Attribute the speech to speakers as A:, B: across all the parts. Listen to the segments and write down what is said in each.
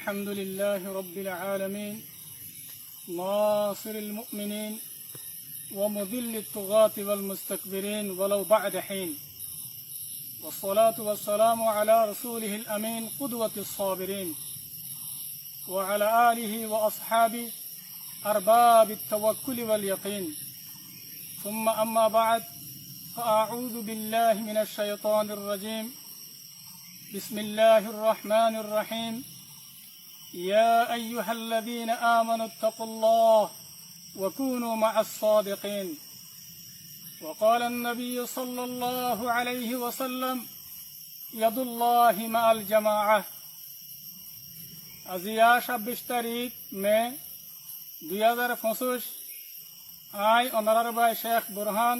A: الحمد لله رب العالمين ناصر المؤمنين ومذل الطغاة والمستكبرين ولو بعد حين، والصلاة والسلام على رسوله الأمين قدوة الصابرين وعلى آله وأصحابه أرباب التوكل واليقين، ثم أما بعد، فأعوذ بالله من الشيطان الرجيم. بسم الله الرحمن الرحيم. يا أيها الذين آمنوا اتقوا الله وكونوا مع الصادقين. وقال النبي صلى الله عليه وسلم: يد الله مع الجماعة. अजिया 26 तारीख में 2025 आई অনারার ভাই শেখ বুরহান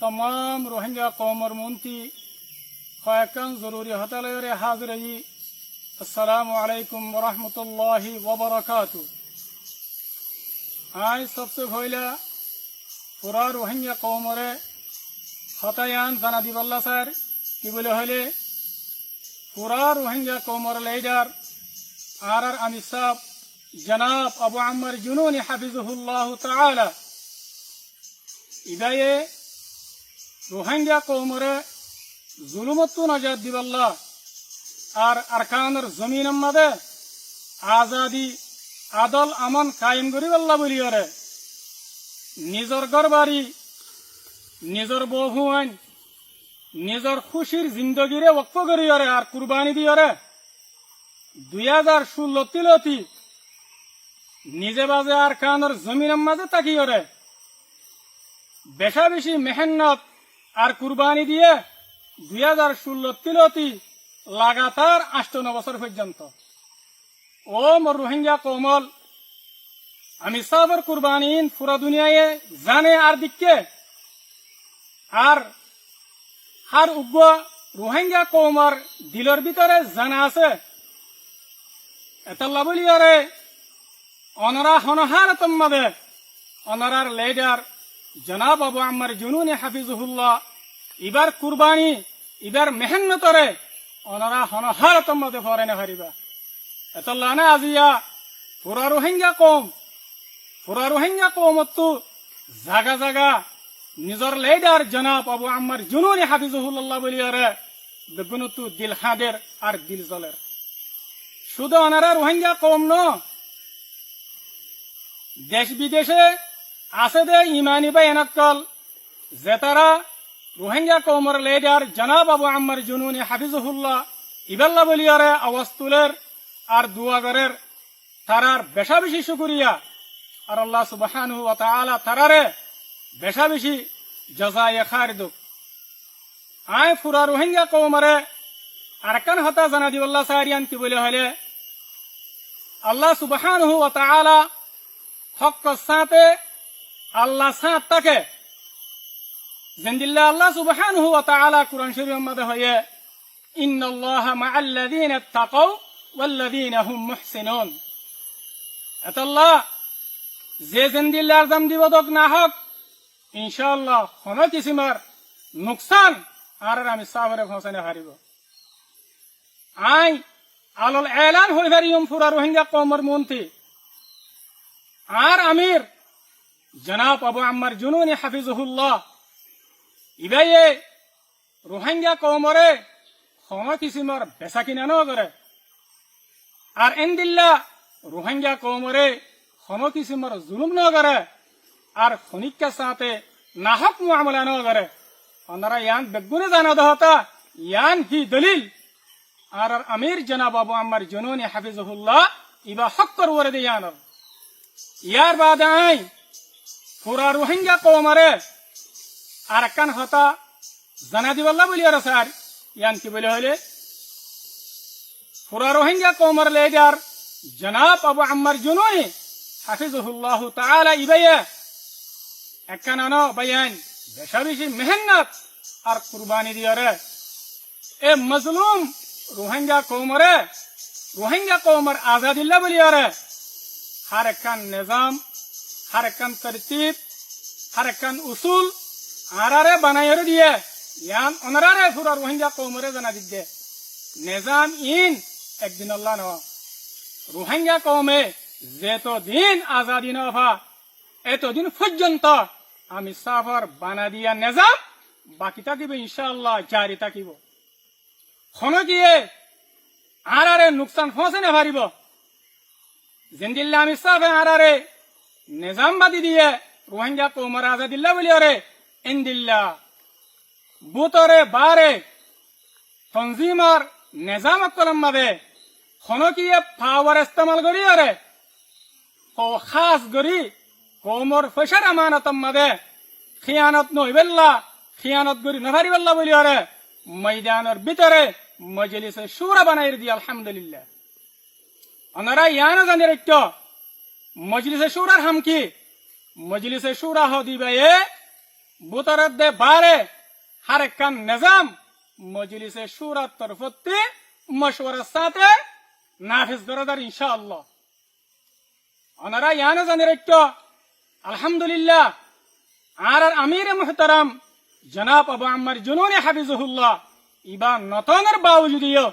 A: तमाम रोहिंग्या कौमर मुंती ख्वाकन जरूरी हतलरे हाजिरी। अस्सलामु अलैकुम वरहमतुल्लाहि वबरकातु। आई सबसे पहले पूरा रोहिंग्या कौमरे हतायान जाना दिवल्ला सर कि बोले हले पूरा रोहिंग्या कौमर लीडर आर अमीर साहब जनाब अबू अम्मर जुनूनी हफिजुहुल्लाह ताला इदाये रोहिंग्या कौमरे जुलुमत्तु नजात दिवल्ला और अरकानर जमीन मदे आजादी आदल अमन कायम करिवल्ला बोलियरे निजर गरबारी निजर बहुआन निजर खुशिर जिंदगीरे वक्फ करियरे और कुर्बानी दियरे 2016 तिलती निजे बाजे अरकानर जमीन मदे ताकियरे बेशा बेशी मेहनत और कुर्बानी दिए 2016 तिलती लगातार 58 बছর পর্যন্ত ও মোর রোহিঙ্গা কৌমল আমি সাবর কুরবানিন পুরা দুনিয়ায় জানে আর দিকে আর হার উগ্র রোহিঙ্গা কৌমর দিলের ভিতরে জানা আছে এতলা বলিয়ারে অনরা হনহার তম্মাদে অনরার লিডার जनाब अबू अम्मर जुनूनी हफिजुहुल्लाह इबार कुर्बानी इबार मेहनतरे ओनारा हनहार तम्मदे फरेने हरिबा एतल्लाना आजिया पूरा रोहिंग्या कौमत्तु जागा जागा निजर लीडर जनाब अबू अम्मर जुनूनी हफिजुहुल्लाह बोलियारे बेगुनतु दिल हादेर और दिल जलेर शुद्ध ओनारा रोहिंग्या कौम न देश विदेशे আছে দে ইমানি বা এনকল জেতারা রোহিঙ্গা কৌমর লিডার জনাব আবু আম্মর জুনুনি হাফিজুহুল্লাহ ইবাল্লা বলিয়ারে আওয়াজ তুলের আর দুয়া করের তারার বেশা বেশি শুকরিয়া আর আল্লাহ সুবহানাহু ওয়া তাআলা তারারে বেশা বেশি জাযায়ে খাইর দুক। আয় পুরা রোহিঙ্গা কৌমরে আরকান হতা জানা দিওয়াল্লাহ সারিয়ান কি বলে হলে আল্লাহ সুবহানাহু ওয়া তাআলা হক সাথে আল্লাহ সাথ তাকে জিন্দিল্লা আল্লাহ সুবহানাহু ওয়া তাআলা কুরআন শরীফের মধ্যে হয়ে ইন্নাল্লাহা মাআল্লাযীনা তাকাউ ওয়াল্লাযীনা হুম মুহসিনুন আতাল্লাহ যে জিন্দিল্লার জাম দিবদক না হক ইনশাআল্লাহ কোন কিসিমার নুকসান আর আমি সাবরে পৌঁছানে হারিব। আই আলল এলান হই হারিয়ম পুরা রোহিঙ্গা কওমের মন্ত্রী আর আমির जनाब अबू अम्मर जुनूनी हफिजुहुल्लाह इबाये रोहिंग्या कौमरे खम किसिमर बेसा किना न करे और एंदिल्ला रोहिंग्या कौमरे खम किसिमर जुलुम न करे और खनिक के साथे नाहक मुआमला न करे अनरा यान बेगुने जाना दहता यान ही दलील और अमीर जनाब अबू अम्मर जुनूनी हफिजुहुल्लाह इबा हक कर वरदे यान यार बाद आई पूरा रोहिंग्या कौमरे आरकान हता जाना दिवल्ला बोलियार सर यान की बोले हले पूरा रोहिंग्या कौमर लीडर जनाब अबू अम्मर जुनूनी हफिजुहुल्लाह ताआला इबाये एकनानो बयान बेशा बेशी मेहनत और कुर्बानी दियारे ए मजलूम रोहिंग्या कौमर आजादिल्ला बोलियारे हर एकन निजाम हर एकन तरतीब हर एकन उसूल आरारे बनायर दिए यान अनरारे पूरा रोहिंग्या कौमरे जना दिदे निजाम इन एक दिन अल्लाह न রোহিঙ্গা কমে যেতদিন আজাদি নভা এতদিন পর্যন্ত আমি সাফার বানা দিয়া নেজাম বাকি থাকিব ইনশাআল্লাহ জারি থাকিব হন গিয়ে আরে নুকসান ফসে না পারিব জিন্দিল্লা আমি সাফে আরে নিজাম বাদি দিয়ে রোহিঙ্গা কৌমর আজাদিল্লা বলি আরে ইন্দিল্লা বুতরে বারে তনজিমার নিজাম কলম মাদে হনকিয়ে পাওয়ার ইস্তেমাল করি আরে ও খাস করি কৌমর ফেসার আমানত মাদে খিয়ানত নইবেল্লা খিয়ানত করি নভারিবেল্লা বলি আরে ময়দানের ভিতরে মজলিসে সুরা বানাই দি আলহামদুলিল্লাহ ওনারা ইয়ানা জানি রেখো মজলিসে সুরার হাম কি মজলিসে সুরা হদিবে বুতরের দে বারে হারেকান নিজাম মজলিসে সুরার তরফতে মশওয়ারার সাথে নাফিজ দরদার ইনশাআল্লাহ ওনারা ইয়ানা জানি রেখো আলহামদুলিল্লাহ আর আমির মুহতারাম জনাব আবু আম্মার জুনুনি হাফিজুহুল্লাহ ইবা নতনের বাউজুদিও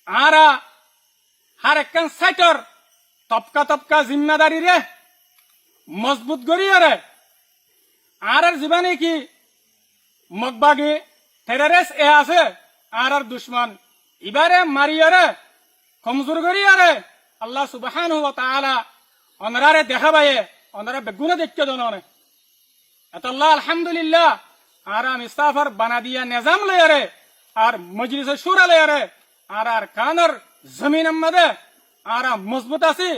A: আরা হারেকান সাইটর তপকা তপকা জিম্মাদারি রে মজবুত করিয়ে রে আর জীবনে কি মগবাগি টেররিস্ট এ আছে আর দুশ্মন ইবারে মারিয়ে রে কমজোর করিয়ে রে আল্লাহ সুবহানাহু ওয়া তাআলা অনরারে দেখাবায়ে অনরা বেগুনে দেখতে দননে এতল্লাহ আলহামদুলিল্লাহ আর আমি সাফার বানা দিয়া নিজাম লয়ে রে আর মজলিসে সুরা লয়ে রে আর কানর জমিন মধ্যে আর মজবুত আছি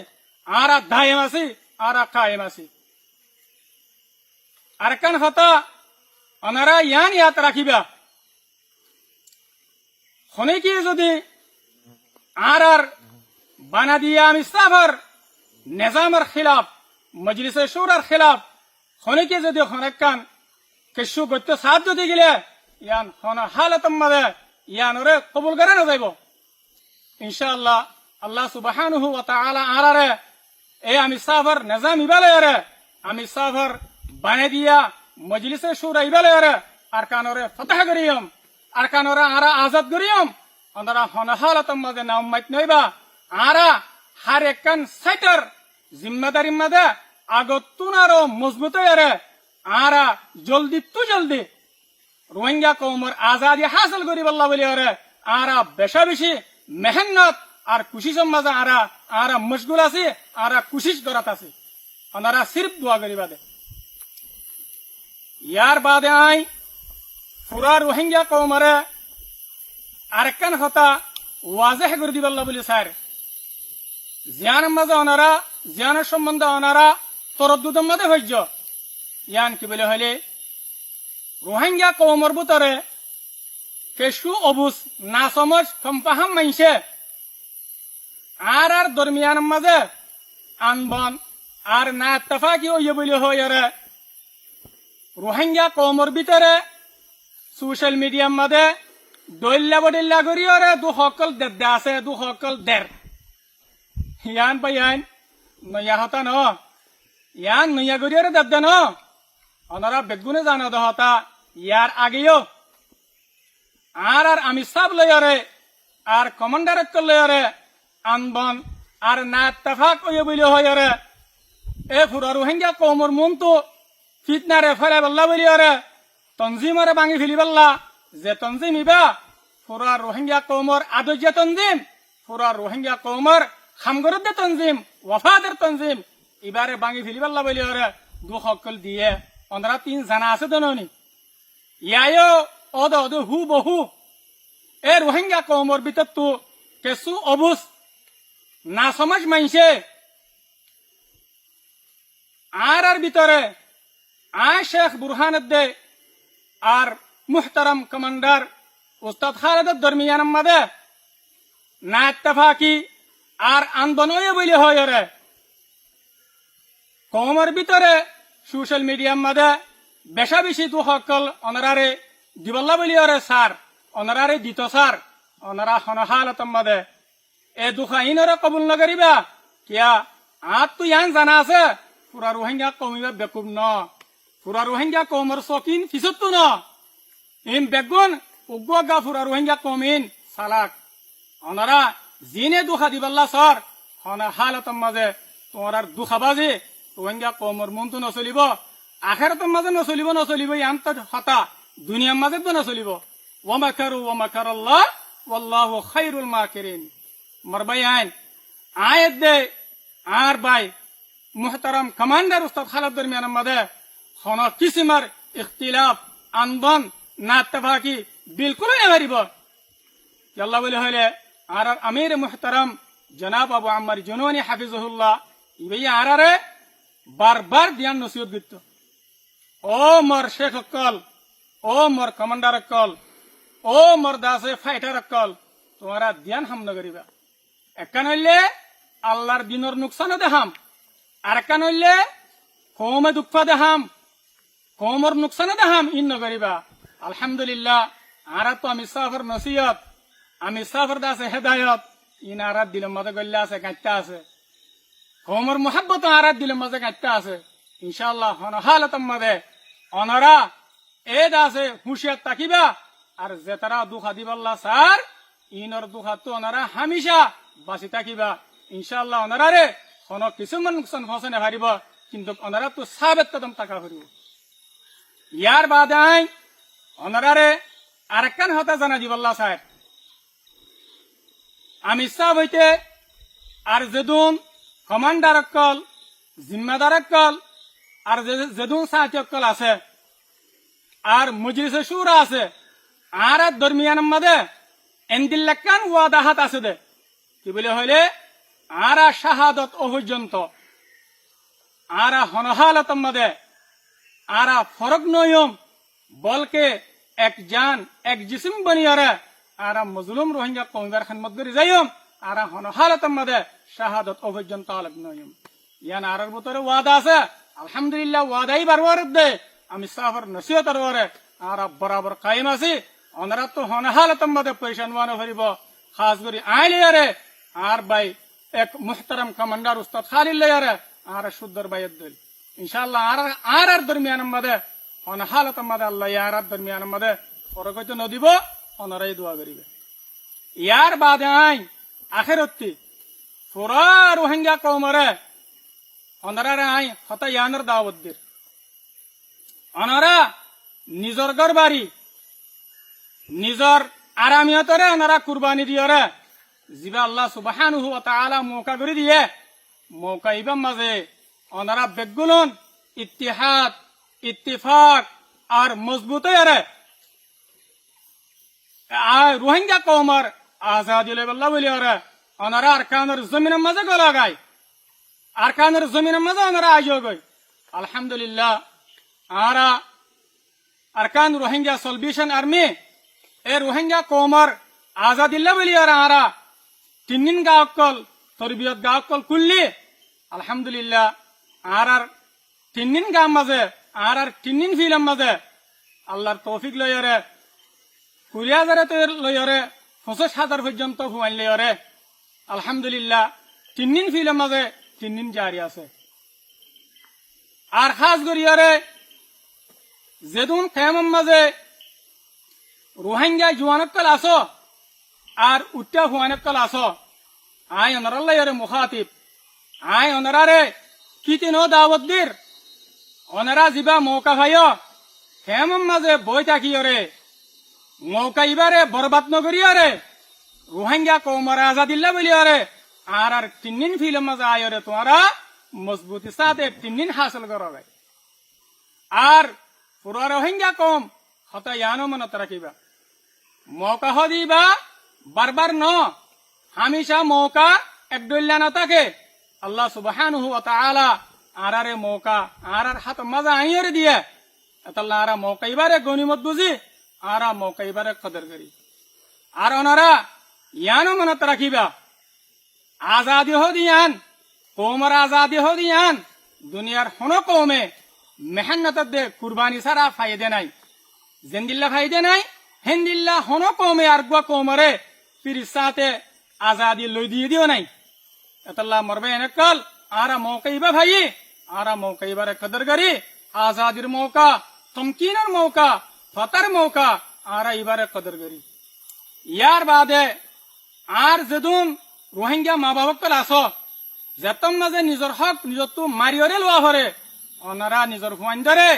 A: আর দায়েম আছি আর কায়েম আছি আর কান হতা অনারা ইয়ান ইয়াত রাখিবা হনে কি যদি আর বানা দিয়া আমি সাফার নিজামের খিলাফ মজলিসে সুরার খিলাফ হনে কি যদি হনেকান কেশু গত্য সাথ যদি গেলে ইয়ান হন হালত মাদে ইয়ান ওরে কবুল করে না যাইব ইনশাআল্লাহ আল্লাহ সুবহানাহু ওয়া তাআলা আরারে এ আমি সাফার নিজাম ইবালে রে আমি সাফার বানে দিয়া মজলিসে সুরা ইবালে রে আর কানরে ফতহ করিয়ম আর কানরে আরা আজাদ করিয়ম ওনারা হন হালত মাদে নাম মাইত নইবা আরা হার একখান সাইটার জিম্মাদারি মাদে আগতুনারো মজবুত রে আরা জলদি তু জলদি রোহিঙ্গা কৌমর আজাদি হাসিল করি বল্লা বলি আরে আরা বেশা বেশি মেহনত আর কুশিসের মাঝে আরা মশগুল আছি আরা কুশিস করাত আছি ওনারা সির্ফ দোয়া করিবা দে ইয়ার বাদে আই পুরা রোহিঙ্গা কৌমরে আরেকখান কথা ওয়াজেহ করে দিবাল্লা বলি স্যার জিয়ানের মাঝে ওনারা জিয়ানের সম্বন্ধে ওনারা তরদ্দুদের মাঝে হইজ ইয়ান কি বলে হইলে রোহিঙ্গা কৌমর ভিতরে কেশু অবুজ না সমজ সম্পাহাম মাইছে আর দরমিয়ান মাঝে আনবন আর না তফাকি হইয়ে বলে হয়ে রে রোহিঙ্গা কৌমর ভিতরে সোশ্যাল মিডিয়ার মাঝে দৈল্লা বডিল্লা করিও রে দু সকল দে আছে দু সকল দের ইয়ান পাই ইয়ান নয়া হতা ন ইয়ান নয়া করিও রে দে ন ওনারা বেগুনে জানো দহতা ইয়ার আগেও আর আমি সব লয়ারে আর কমান্ডার লয়ারে আনবন আর না তফাক হইয়ে বলে হয়ে রে এ পুরা রোহিঙ্গা কৌমর মন তো ফিতনারে ফেলে বল্লা বলি রে তনজিমরে ভাঙি ফেলি বল্লা যে তনজিম ইবা পুরা রোহিঙ্গা কৌমর আদর্য তনজিম পুরা রোহিঙ্গা কৌমর খামগরদ্দে তনজিম ওয়াফাদের তনজিম এবারে ভাঙি ফেলি বল্লা বলি রে দু সকল দিয়ে ওনারা তিন জানা আছে দননি ইয়ায়ও অদ অদ হু বহু এ রোহিঙ্গা কৌমর ভিতর তো কেসু অবুজ না সমাজ মাইছে আর ভিতরে আয় শেখ বুরহানুদ্দে আর মুহতারাম কমান্ডার উস্তাদ খালেদের দরমিয়ান মাদে না ইত্তেফাকি আর আন্দোলন বলে হয় রে কৌমর ভিতরে সোশ্যাল মিডিয়ার মাদে বেশা বেশি দু সকল অনারারে দিবল্লা বলি রে স্যার অনারারে দিত স্যার অনারা হনহালত মাদে এ দুখা ইনরে কবুল নকরিবা কিয়া আত তো ইয়ান জানা আছে পুরা রোহিঙ্গা কৌমিবা বেকুব ন পুরা রোহিঙ্গা কৌমর সকিন ফিসত্তু ন ইন বেগুন উগ্গা পুরা রোহিঙ্গা কৌমিন সালাক অনারা জিনে দুখা দিবল্লা স্যার হনা হালতর মাঝে তোমার আর দুখাবাজি রোহিঙ্গা কমর মন তো নচলিব আখেরাতর মাঝে নচলিব ইয়ান্ত হতা দুনিয়ার মাঝে তো নচলিব ওয়ামাকারুল্লাহ ওয়াল্লাহু খায়রুল মাকিরিন মারবাই আয়াত দে আর ভাই মুহতারাম কমান্ডার উস্তাদ খালাদ দরমিয়ানের মাঝে হন কিসিমার ইখতিলাফ আন্দোলন না ইত্তেফাকি বিলকুল নেবারিব আল্লাহ বলে হইলে আর আমির মুহতারাম জনাব আবু আম্মার জুনুনি হাফিজুল্লাহ ইবাই আরারে বারবার দিয়ান নসিহত গিত ও মোর শেখ অক্কল ও মোর কমান্ডার অক্কল ও মোর দাসে ফাইটার অক্কল তোমারা ধ্যান হাম নগরিবা একা নইলে আল্লাহর দিনর নুকসানও দেহাম আর একা নইলে কৌমে দুঃখ দেহাম কৌমর নুকসানও দেহাম ইন নগরিবা আলহামদুলিল্লাহ আরা তো আমি সাফর নসিহত আমি সাফর দাসে হেদায়ত ইন আরাত দিলের মাঝে গল্লা আছে গাঁটটা আছে কৌমর মোহাব্বত আরাত দিলের মাঝে গাঁটটা আছে ইনশাআল্লাহ হালতর মাঝে অনরা এ দাসে হুঁশিয়ার তাকিবা আর যে তারা দুঃখা দিবাল্লা স্যার ইনর দুঃখা তো ওনারা হামিশা বাঁচি থাকিবা ইনশাআল্লাহ ওনারা রে কোন কিছুমান নুকসান ফসনে হারিব কিন্তু ওনারা তো সাবেত কদম টাকা হারিব ইয়ার বাদে আই ওনারা রে আরেকখান হতা জানা দিবাল্লা স্যার আমি সাহ হইতে আর যেদুন কমান্ডার অক্কল জিম্মাদার অক্কল আর যেদুন সাহায্য অক্কল আছে আর মজলিসে শুরা আছে আর দরমিয়ান মাঝে এন্দিল্লাকান ওয়াদাহাত আছে দে কি বলে হইলে আরা শাহাদত অপর্যন্ত আরা হনহালত মাঝে আরা ফরক নয়ম বলকে এক জান এক জিসিম বনিয়ারে আরা মজলুম রোহিঙ্গা কমিবার খানমত করে যাইম আরা হনহালত মাঝে শাহাদত অপর্যন্ত আলাপ নয়ম ইয়ান আরার ভিতরে ওয়াদা আছে আলহামদুলিল্লাহ ওয়াদাই বারবার দে আমি সাফর নসিহতর ওরে আরা বরাবর কায়েম আছি ওনারা তো হনহালতর মাঝে পয়সানওয়ানো হরিব খাস করে আইলে আর ভাই এক মুহতারাম কমান্ডার উস্তাদ খালিল আর শুদ্ধর বাইয়ের দল ইনশাআল্লাহ আর দরমিয়ান মাঝে হনহালতর মাঝে আল্লাহ ইয়ার দরমিয়ান মাঝে ফরক হইতে নদিব ওনারাই দোয়া করিবে ইয়ার বাদে আইন আখেরত্তি পুরা রোহিঙ্গা কৌমরে ওনারা আই হতা ইয়ানোর দাওয়াত দির ওনারা নিজর ঘর বাড়ি নিজর আরামিয়তরে ওনারা কুরবানি দিয়রে জিবা আল্লাহ সুবহানাহু ওয়া তাআলা মৌকা করে দিয়ে মৌকা ইবাম মাঝে ওনারা বেগুলন ইত্তিহাদ ইত্তিফাক আর মজবুত আরে রোহিঙ্গা কৌমর আজাদি লেবল্লা বলি ওরে ওনারা আরকানের জমিনের মাঝে গলাগায় আরকানের জমিনের মাঝে ওনারা আইও গই আলহামদুলিল্লাহ আরা আরকান রোহিঙ্গা সলভেশন আর্মি এ রোহিঙ্গা কৌমর আজাদিল্লা বলি আরা তিন গাঁকল তরবিয়ত গাঁকল কুল্লি আলহামদুলিল্লাহ আর তিন গাঁ মাঝে আর তিন ফিলাম মাঝে আল্লাহর তৌফিক লইরে 20,000 লইরে 25,000 পর্যন্ত হুয়াইন লইরে আলহামদুলিল্লাহ তিন ফিলাম মাঝে তিন জারি আছে আর খাস করিয়ারে যেদুন কেমন মাঝে রোহিঙ্গা জুয়ানকল আসো আর উত্তা হুয়ানকল আসো আই অনারাল্লাহ মুখাতিব আই অনারারে কিতিনো দাওয়াত দির অনারা জিবা মৌকা ভাইও কেমন মাঝে বই থাকিয়রে মৌকা ইবারে বরবাদ নগরিয়রে রোহিঙ্গা কৌমর আজাদিল্লা বলিয়রে আর তিন ফিল্ম মাঝে আয়রে তোমারা মজবুতি সাথে তিন হাসিল করবে আর পুরা রোহিঙ্গা কম হতা ইয়ানো মনত রাখিবা মৌকা হদিবা বারবার ন হামেশা মৌকা একদল্লা না থাকে আল্লাহ সুবহানাহু ওয়া তাআলা আরারে মৌকা আরার হাত মাজা আইরে দিয়ে আল্লাহ আরা মৌকা ইবারে গনিমত বুঝি আরা মৌকা ইবারে কদর করি আর ওনারা ইয়ানো মনত রাখিবা আজাদি হদিয়ান কৌমর আজাদি হদিয়ান দুনিয়ার হন কৌমে মেহনত দে কুরবানি সারা ফায়দে নাই জেন্দিল্লা ফায়দে নাই হেন্দিল্লা হন কৌমে আর গুয়া কৌমরে পিরিসাতে আজাদি লই দিয়ে দিও নাই এতল্লাহ মরবে এনেকল আরা মৌকা ইবা ভাই আরা মৌকা ইবারে কদর করি আজাদির মৌকা তমকিনের মৌকা ফতার মৌকা আরা ইবারে কদর করি ইয়ার বাদে আর যেদুন রোহিঙ্গা মা বাবকল আসো যেতম মাঝে নিজের হক নিজর তো মারিয়রে লোয়া হরে ওনারা নিজের হুয়াইন ধরে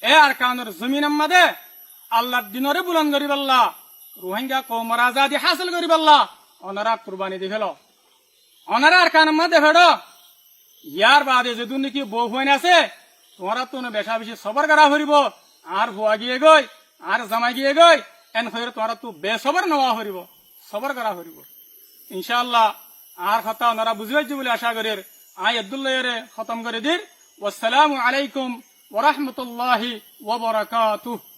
A: এ আর কানুর জমিনের মাঝে আল্লাহর দিনরে বুলন্দ করি পাল্লা রোহিঙ্গা কৌমর আজাদি হাসিল করি পাল্লা ওনারা কুরবানি দি ফেল ওনারা আর কানের মধ্যে ফেড় ইয়ার বাদে যদি নাকি বউ হুয়াইন আছে তোমরা তো বেশা বেশি সবর করা হরিব আর হুয়া গিয়ে গই আর জামা গিয়ে গই এন হয়ে তোমরা তো বেসবর নেওয়া হরিব সবর করা হরিব ইনশাআল্লাহ আর কথা ওনারা বুঝে পাইছি বলে আশা করি আই আব্দুল্লাহরে খতম করে দির ওয়াসসালামু আলাইকুম ওয়া রাহমাতুল্লাহি ওয়া বারাকাতুহু।